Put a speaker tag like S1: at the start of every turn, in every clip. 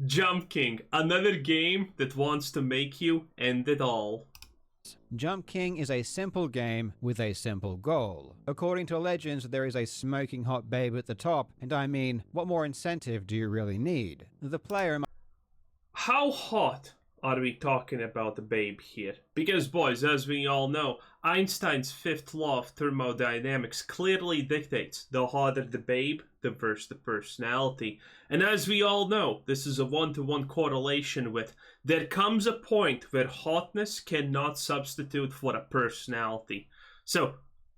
S1: Jump King, another game that wants to make you end it all.
S2: Jump King is a simple game with a simple goal. According to legends, there is a smoking hot babe at the top, and I mean, what more incentive do you really need? The player...
S1: How hot are we talking about the babe here? Because, boys, as we all know, Einstein's fifth law of thermodynamics clearly dictates the hotter the babe, the worse the personality. And as we all know, this is a one-to-one correlation with there comes a point where hotness cannot substitute for a personality. So,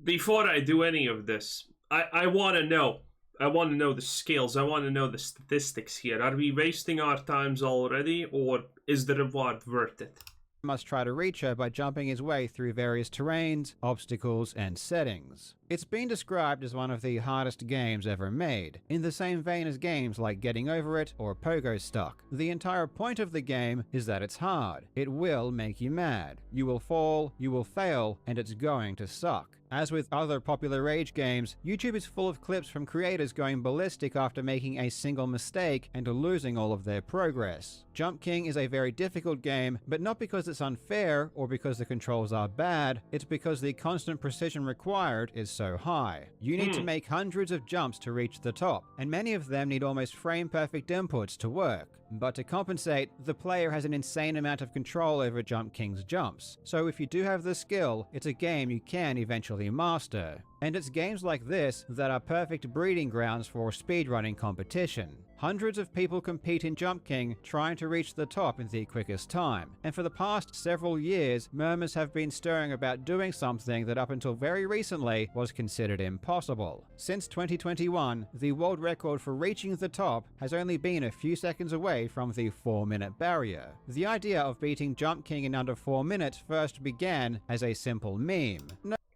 S1: before I do any of this, I want to know. I want to know the scales. I want to know the statistics here. Are we wasting our times already, or is the reward worth it?
S2: Must try to reach her by jumping his way through various terrains, obstacles, and settings. It's been described as one of the hardest games ever made, in the same vein as games like Getting Over It or Pogo Stuck. The entire point of the game is that it's hard. It will make you mad. You will fall, you will fail, and it's going to suck. As with other popular rage games, YouTube is full of clips from creators going ballistic after making a single mistake and losing all of their progress. Jump King is a very difficult game, but not because it's unfair or because the controls are bad, it's because the constant precision required is so high. You need to make hundreds of jumps to reach the top, and many of them need almost frame-perfect inputs to work. But to compensate, the player has an insane amount of control over Jump King's jumps, so if you do have the skill, it's a game you can eventually master. And it's games like this that are perfect breeding grounds for speedrunning competition. Hundreds of people compete in Jump King trying to reach the top in the quickest time, and for the past several years, murmurs have been stirring about doing something that up until very recently was considered impossible. Since 2021, the world record for reaching the top has only been a few seconds away from the 4-minute barrier. The idea of beating Jump King in under 4 minutes first began as a simple meme.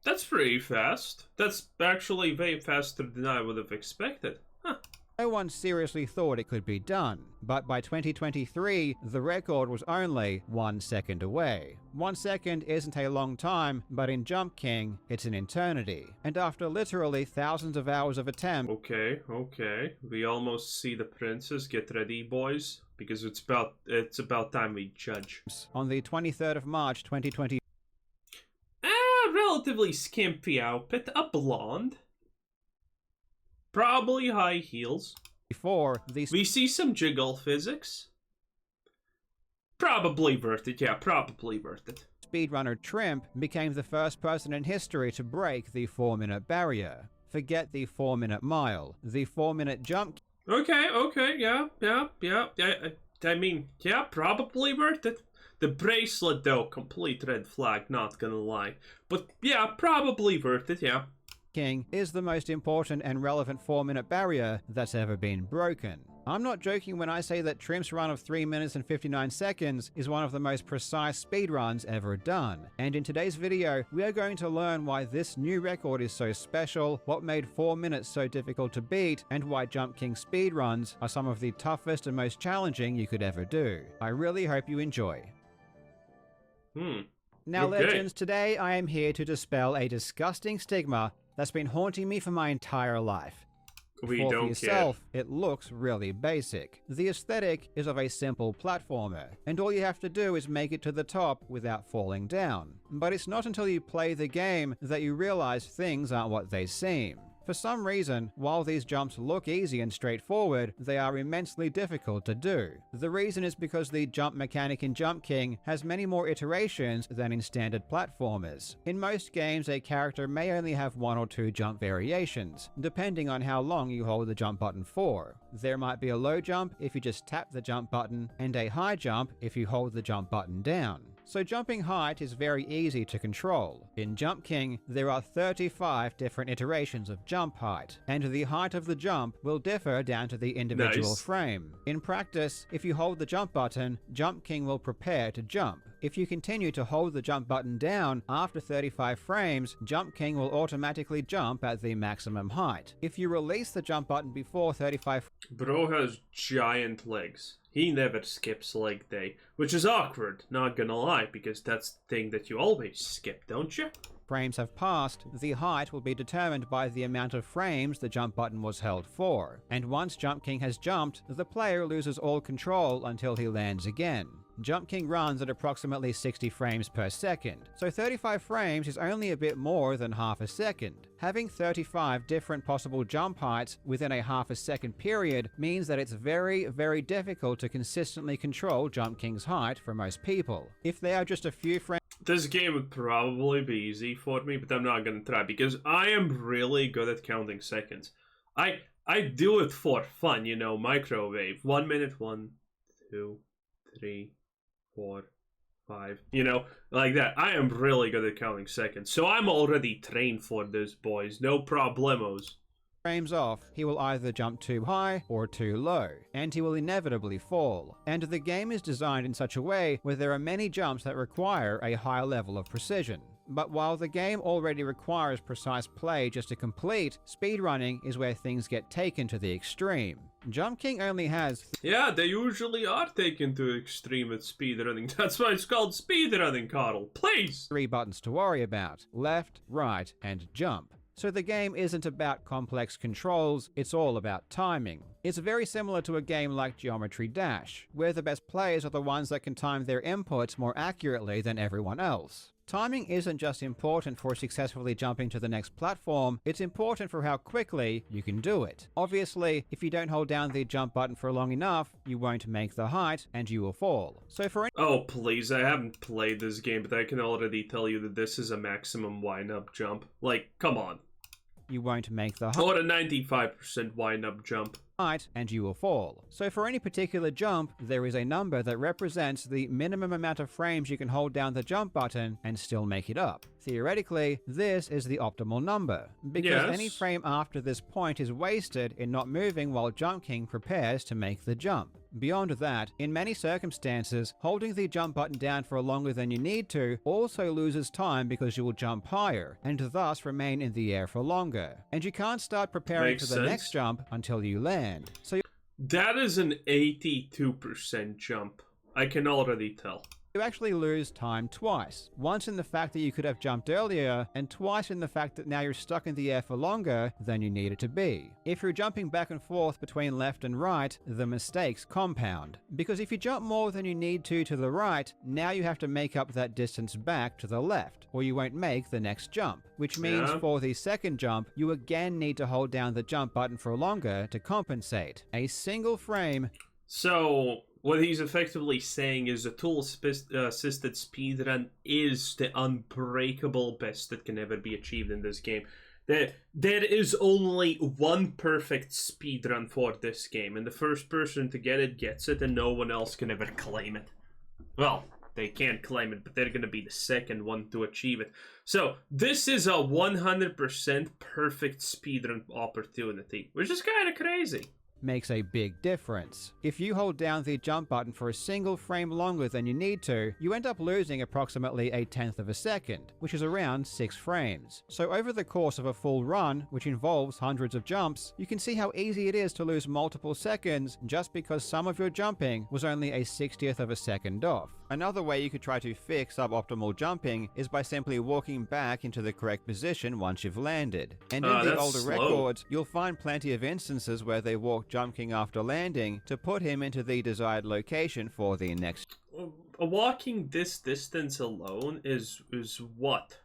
S1: That's pretty fast. That's actually way faster than I would have expected. Huh.
S2: No one seriously thought it could be done, but by 2023, the record was only 1 second away. 1 second isn't a long time, but in Jump King, it's an eternity. And after literally thousands of hours of attempts...
S1: Okay. We almost see the princess. Get ready, boys, because it's about time we judge.
S2: On the 23rd of March 2020...
S1: Relatively skimpy outfit, a blonde. Probably high heels. We see some jiggle physics. Probably worth it, yeah, probably worth it.
S2: Speedrunner Trimp became the first person in history to break the 4-minute barrier. Forget the 4-minute mile. The 4-minute jump...
S1: Okay, yeah. I mean, yeah, probably worth it. The bracelet, though, complete red flag, not gonna lie. But yeah, probably worth it, yeah.
S2: King is the most important and relevant 4-minute barrier that's ever been broken. I'm not joking when I say that Trimp's run of 3 minutes and 59 seconds is one of the most precise speedruns ever done. And in today's video, we are going to learn why this new record is so special, what made 4 minutes so difficult to beat, and why Jump King speedruns are some of the toughest and most challenging you could ever do. I really hope you enjoy. Now,
S1: Okay.
S2: Legends, today I am here to dispel a disgusting stigma that's been haunting me for my entire life.
S1: We
S2: For
S1: don't
S2: yourself, it looks really basic. The aesthetic is of a simple platformer, and all you have to do is make it to the top without falling down. But it's not until you play the game that you realize things aren't what they seem. For some reason, while these jumps look easy and straightforward, they are immensely difficult to do. The reason is because the jump mechanic in Jump King has many more iterations than in standard platformers. In most games, a character may only have 1 or 2 jump variations, depending on how long you hold the jump button for. There might be a low jump if you just tap the jump button, and a high jump if you hold the jump button down. So jumping height is very easy to control. In Jump King, there are 35 different iterations of jump height, and the height of the jump will differ down to the individual frame. In practice, if you hold the jump button, Jump King will prepare to jump. If you continue to hold the jump button down after 35 frames, Jump King will automatically jump at the maximum height. If you release the jump button before 35...
S1: Bro has giant legs. He never skips leg day, which is awkward, not gonna lie, because that's the thing that you always skip, don't you?
S2: Frames have passed, the height will be determined by the amount of frames the jump button was held for, and once Jump King has jumped, the player loses all control until he lands again. Jump King runs at approximately 60 frames per second, so 35 frames is only a bit more than half a second. Having 35 different possible jump heights within a half a second period means that it's very, very difficult to consistently control Jump King's height for most people. If they are just a few frames,
S1: this game would probably be easy for me, but I'm not gonna try because I am really good at counting seconds. I do it for fun, you know, microwave. 1 minute, 1, 2, 3, 4, 5, you know, like that. I am really good at counting seconds, so I'm already trained for this, boys. No problemos.
S2: frames off, he will either jump too high or too low, and he will inevitably fall. And the game is designed in such a way where there are many jumps that require a high level of precision. But while the game already requires precise play just to complete, speedrunning is where things get taken to the extreme. Jump King only has...
S1: Yeah, they usually are taken to extreme at speedrunning. That's why it's called speedrunning, Carl. Please!
S2: 3 buttons to worry about: left, right, and jump. So the game isn't about complex controls, it's all about timing. It's very similar to a game like Geometry Dash, where the best players are the ones that can time their inputs more accurately than everyone else. Timing isn't just important for successfully jumping to the next platform, it's important for how quickly you can do it. Obviously, if you don't hold down the jump button for long enough, you won't make the height and you will fall. So for
S1: Oh please, I haven't played this game, but I can already tell you that this is a maximum wind-up jump. Like, come on.
S2: You won't make the height.
S1: Or a 95% wind-up jump.
S2: And you will fall. So for any particular jump, there is a number that represents the minimum amount of frames you can hold down the jump button and still make it up. Theoretically, this is the optimal number, because any frame after this point is wasted in not moving while Jump King prepares to make the jump. Beyond that, in many circumstances, holding the jump button down for longer than you need to also loses time because you will jump higher, and thus remain in the air for longer. And you can't start preparing for the next jump until you land. So
S1: that is an 82% jump. I can already tell.
S2: You actually lose time twice. Once in the fact that you could have jumped earlier, and twice in the fact that now you're stuck in the air for longer than you needed to be. If you're jumping back and forth between left and right, the mistakes compound. Because if you jump more than you need to the right, now you have to make up that distance back to the left, or you won't make the next jump. Which means for the second jump, you again need to hold down the jump button for longer to compensate. A single frame.
S1: So what he's effectively saying is a tool-assisted speedrun is the unbreakable best that can ever be achieved in this game. There is only one perfect speedrun for this game, and the first person to get it gets it, and no one else can ever claim it. Well, they can't claim it, but they're going to be the second one to achieve it. So, this is a 100% perfect speedrun opportunity, which is kind of crazy.
S2: Makes a big difference. If you hold down the jump button for a single frame longer than you need to, you end up losing approximately 1/10 of a second, which is around 6 frames. So over the course of a full run, which involves hundreds of jumps, you can see how easy it is to lose multiple seconds just because some of your jumping was only a 60th of a second off. Another way you could try to fix suboptimal jumping is by simply walking back into the correct position once you've landed. And in the older records, you'll find plenty of instances where they walk Jump King after landing to put him into the desired location for the next.
S1: Walking this distance alone is what?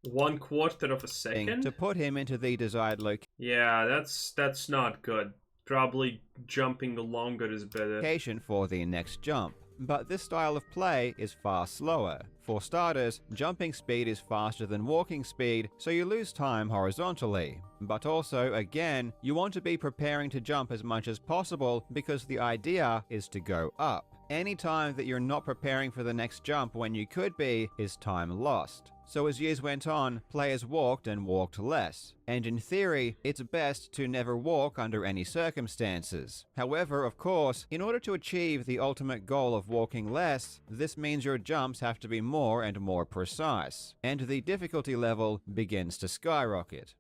S1: 1/4 of a second?
S2: To put him into the desired location.
S1: Yeah, that's not good. Probably jumping longer is better.
S2: For the next jump. But this style of play is far slower. For starters, jumping speed is faster than walking speed, so you lose time horizontally. But also, again, you want to be preparing to jump as much as possible because the idea is to go up. Any time that you're not preparing for the next jump when you could be is time lost. So as years went on, players walked and walked less. And in theory, it's best to never walk under any circumstances. However, of course, in order to achieve the ultimate goal of walking less, this means your jumps have to be more and more precise. And the difficulty level begins to skyrocket.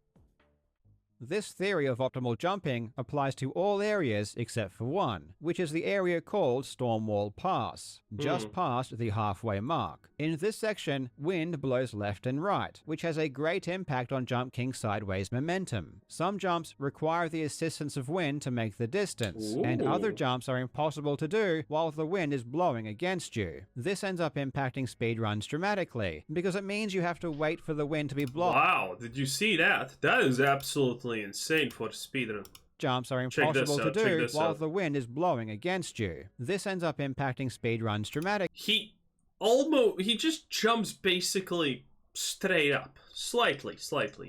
S2: This theory of optimal jumping applies to all areas except for one, which is the area called Stormwall Pass, just past the halfway mark. In this section, wind blows left and right, which has a great impact on Jump King's sideways momentum. Some jumps require the assistance of wind to make the distance, and other jumps are impossible to do while the wind is blowing against you. This ends up impacting speedruns dramatically, because it means you have to wait for the wind to be blocked.
S1: Wow, did you see that? That is absolutely insane for a speedrun.
S2: Jumps are impossible to do while the wind is blowing against you. This ends up impacting speedruns dramatically.
S1: He just jumps basically straight up. Slightly,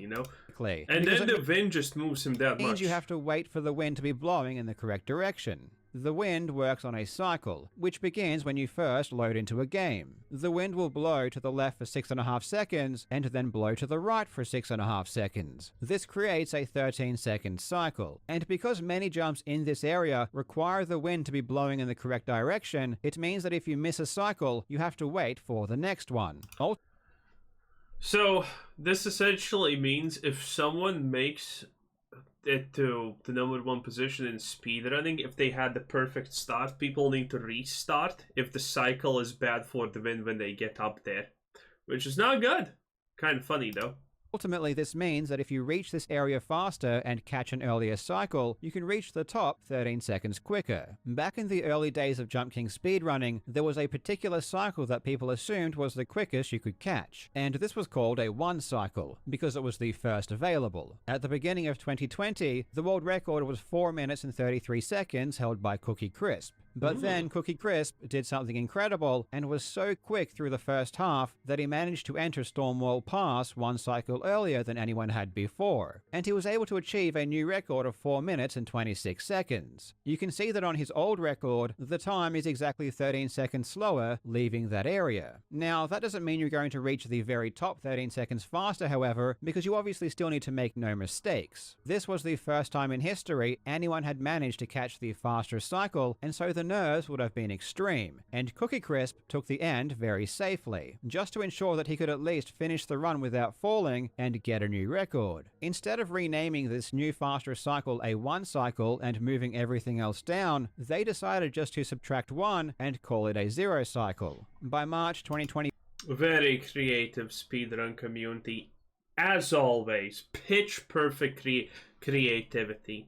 S1: you know? And then the wind just moves him that much.
S2: Means you have to wait for the wind to be blowing in the correct direction. The wind works on a cycle, which begins when you first load into a game. The wind will blow to the left for 6.5 seconds, and then blow to the right for 6.5 seconds. This creates a 13-second cycle, and because many jumps in this area require the wind to be blowing in the correct direction, it means that if you miss a cycle, you have to wait for the next one.
S1: So, this essentially means if someone makes it to the #1 position in speedrunning, if they had the perfect start, people need to restart if the cycle is bad for the win when they get up there. Which is not good. Kind of funny though.
S2: Ultimately, this means that if you reach this area faster and catch an earlier cycle, you can reach the top 13 seconds quicker. Back in the early days of Jump King speedrunning, there was a particular cycle that people assumed was the quickest you could catch, and this was called a 1 cycle, because it was the first available. At the beginning of 2020, the world record was 4 minutes and 33 seconds held by Cookie Crisp. But then Cookie Crisp did something incredible and was so quick through the first half that he managed to enter Stormwall Pass 1 cycle earlier than anyone had before, and he was able to achieve a new record of 4 minutes and 26 seconds. You can see that on his old record, the time is exactly 13 seconds slower leaving that area. Now, that doesn't mean you're going to reach the very top 13 seconds faster, however, because you obviously still need to make no mistakes. This was the first time in history anyone had managed to catch the faster cycle, and so the nerves would have been extreme, and Cookie Crisp took the end very safely, just to ensure that he could at least finish the run without falling and get a new record. Instead of renaming this new faster cycle a 1 cycle and moving everything else down, they decided just to subtract 1 and call it a 0 cycle. By March 2020,
S1: very creative speedrun community, as always. Pitch perfect creativity.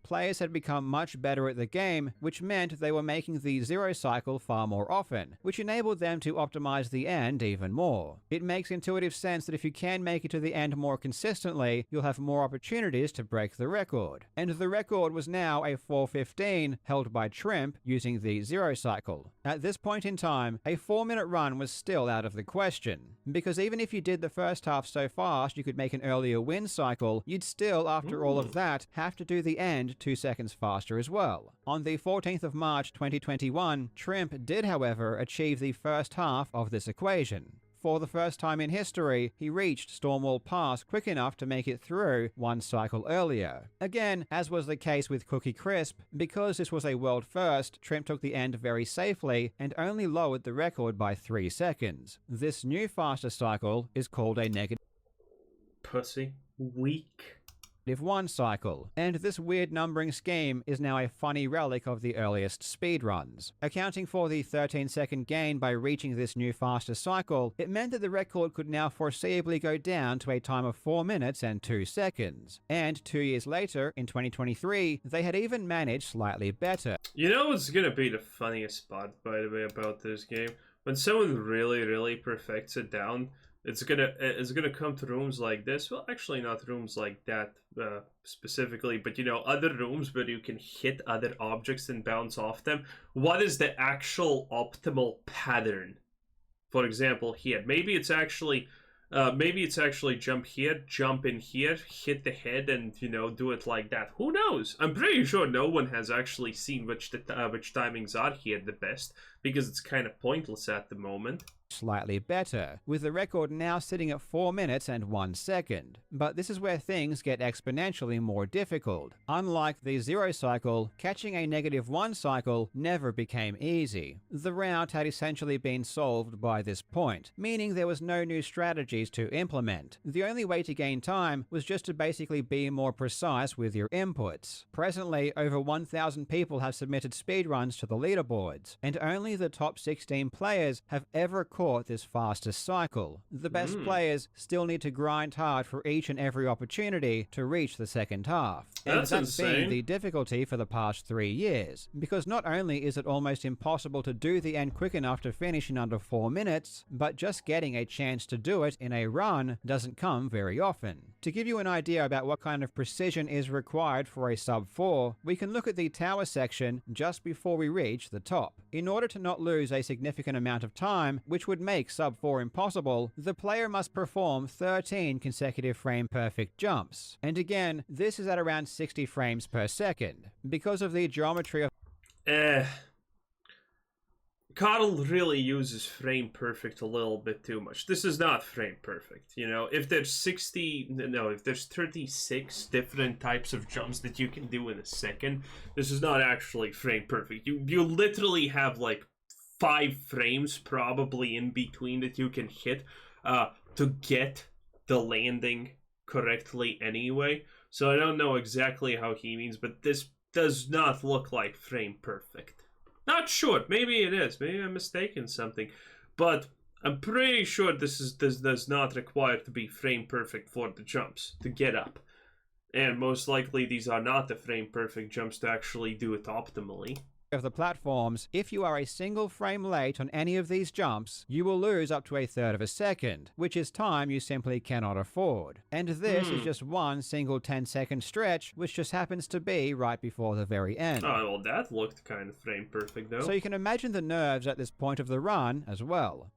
S2: Players had become much better at the game, which meant they were making the 0 cycle far more often, which enabled them to optimize the end even more. It makes intuitive sense that if you can make it to the end more consistently, you'll have more opportunities to break the record. And the record was now a 4:15 held by Trimp using the 0 cycle. At this point in time, a 4-minute run was still out of the question, because even if you did the first half so fast you could make an earlier win cycle, you'd still, after all of that, have to do the end 2 seconds faster as well. On the 14th of March 2021, Trimp did, however, achieve the first half of this equation. For the first time in history, he reached Stormwall Pass quick enough to make it through 1 cycle earlier. Again, as was the case with Cookie Crisp, because this was a world first, Trimp took the end very safely and only lowered the record by 3 seconds. This new faster cycle is called a
S1: weak
S2: 1 cycle, and this weird numbering scheme is now a funny relic of the earliest speedruns. Accounting for the 13-second gain by reaching this new faster cycle, it meant that the record could now foreseeably go down to a time of 4 minutes and 2 seconds. And 2 years later, in 2023, they had even managed slightly better.
S1: You know what's gonna be the funniest part, by the way, about this game? When someone really perfects it down, it's gonna come to rooms like this. Well, actually not rooms like that specifically, but you know, other rooms where you can hit other objects and bounce off them. What is the actual optimal pattern? For example, here, maybe it's actually jump here, jump in here, hit the head, and you know, do it like that. Who knows? I'm pretty sure no one has actually seen which timings are here the best, because it's kind of pointless at the moment.
S2: slightly better, with the record now sitting at 4 minutes and 1 second. But this is where things get exponentially more difficult. Unlike the 0 cycle, catching a -1 cycle never became easy. The route had essentially been solved by this point, meaning there was no new strategies to implement. The only way to gain time was just to basically be more precise with your inputs. Presently, over 1,000 people have submitted speedruns to the leaderboards, and only the top 16 players have ever caught this fastest cycle. The best players still need to grind hard for each and every opportunity to reach the second half. And that's been the difficulty for the past 3 years, because not only is it almost impossible to do the end quick enough to finish in under 4 minutes, but just getting a chance to do it in a run doesn't come very often. To give you an idea about what kind of precision is required for a sub 4, we can look at the tower section just before we reach the top. In order to not lose a significant amount of time, which would make sub 4 impossible, the player must perform 13 consecutive frame-perfect jumps. And again, this is at around 60 frames per second. Because of the geometry of
S1: Carl really uses frame perfect a little bit too much. This is not frame perfect, you know. If there's 36 different types of jumps that you can do in a second, this is not actually frame perfect. You literally have like 5 frames probably in between that you can hit to get the landing correctly anyway. So I don't know exactly how he means, but this does not look like frame perfect. Not sure. Maybe it is. Maybe I'm mistaken something. But I'm pretty sure this does not require to be frame perfect for the jumps to get up. And most likely these are not the frame perfect jumps to actually do it optimally.
S2: Of the platforms, if you are a single frame late on any of these jumps, you will lose up to 1/3 of a second, which is time you simply cannot afford. And this is just one single 10-second stretch, which just happens to be right before the very end.
S1: Oh, well, that looked kind of frame perfect, though.
S2: So you can imagine the nerves at this point of the run as well.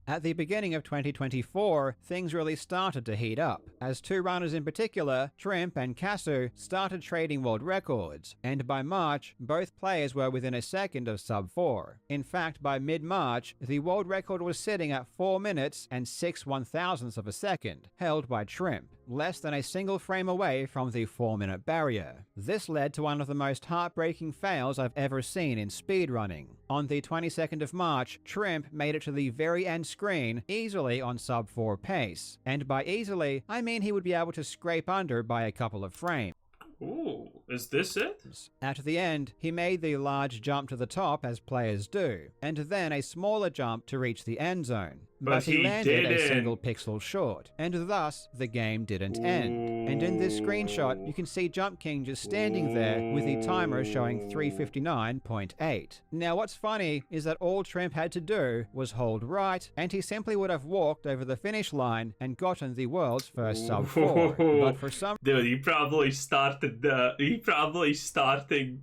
S2: At the beginning of 2024, things really started to heat up, as 2 runners in particular, Trimp and Kasu, started trading world records, and by March, both players were within a second of sub 4. In fact, by mid-March, the world record was sitting at 4 minutes and 6/1000ths of a second, held by Trimp, less than a single frame away from the 4-minute barrier. This led to one of the most heartbreaking fails I've ever seen in speedrunning. On the 22nd of March, Trimp made it to the very end screen easily on sub 4 pace. And by easily, I mean he would be able to scrape under by a couple of frames.
S1: Ooh, is this it?
S2: At the end, he made the large jump to the top as players do, and then a smaller jump to reach the end zone. But he landed a single pixel short, and thus the game didn't end. And in this screenshot, you can see Jump King just standing there with the timer showing 3:59.8. Now what's funny is that all Trimp had to do was hold right, and he simply would have walked over the finish line and gotten the world's first sub 4. But for some
S1: dude, he probably started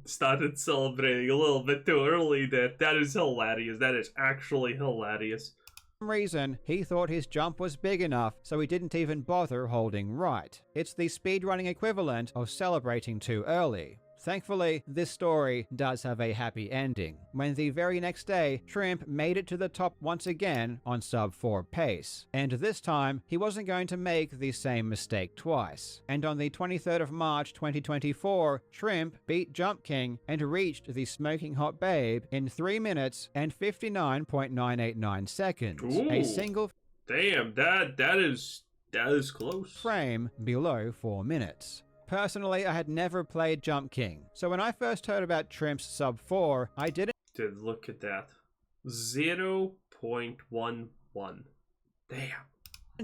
S1: celebrating a little bit too early there. That is hilarious. That is actually hilarious.
S2: Reason, he thought his jump was big enough, so he didn't even bother holding right. It's the speedrunning equivalent of celebrating too early. Thankfully, this story does have a happy ending, when the very next day, Trimp made it to the top once again on sub 4 pace. And this time, he wasn't going to make the same mistake twice. And on the 23rd of March 2024, Trimp beat Jump King and reached the Smoking Hot Babe in 3 minutes and 59.989 seconds.
S1: Ooh,
S2: a single
S1: damn, that is close.
S2: Frame below 4 minutes. Personally, I had never played Jump King, so when I first heard about Trimp's sub 4, I didn't
S1: look at that. 0.11. Damn.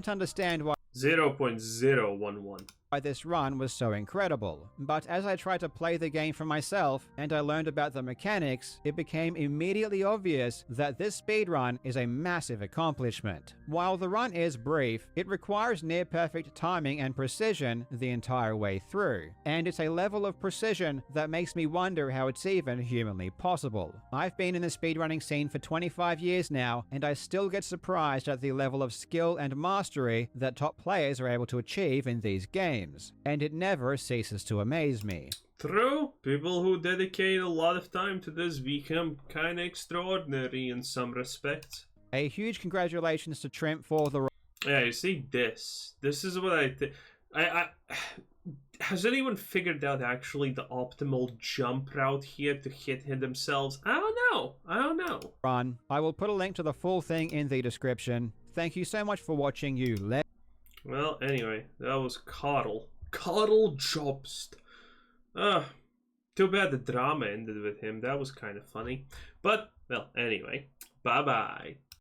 S2: Understand why
S1: 0.011.
S2: this run was so incredible. But as I tried to play the game for myself, and I learned about the mechanics, it became immediately obvious that this speedrun is a massive accomplishment. While the run is brief, it requires near-perfect timing and precision the entire way through, and it's a level of precision that makes me wonder how it's even humanly possible. I've been in the speedrunning scene for 25 years now, and I still get surprised at the level of skill and mastery that top players are able to achieve in these games. And it never ceases to amaze me.
S1: True. People who dedicate a lot of time to this become kinda extraordinary in some respects.
S2: A huge congratulations to Trimp for the...
S1: Yeah, you see this. This is what I think. Has anyone figured out actually the optimal jump route here to hit themselves? I don't know.
S2: run. I will put a link to the full thing in the description. Thank you so much for watching, you
S1: Well, anyway, that was Carl. Carl Jobst. Too bad the drama ended with him. That was kind of funny. But, well, anyway. Bye-bye.